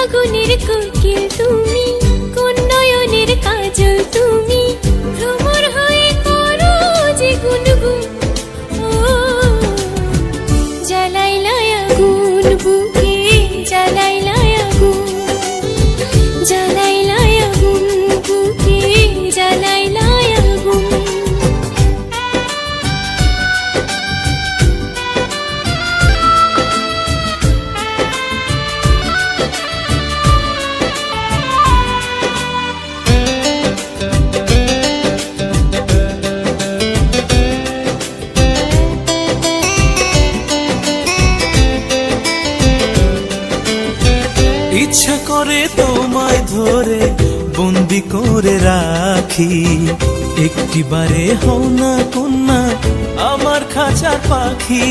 আগুনের কোকিল তুমি, কোন নয়নের কাজল তুমি, ভ্রমর হয়ে করো যে গুনগুন। ও জ্বালাইলাই আগুন বুকে, জ্বালাইলাই আগুন, জ্বালাইলাই আগুন বুকে, জ্বালাইলাই আগুন। ইচ্ছা করে তোমায় ধরে বন্দি করে রাখি, একটিবারে হও না কন্যা আমার খাঁচার পাখি।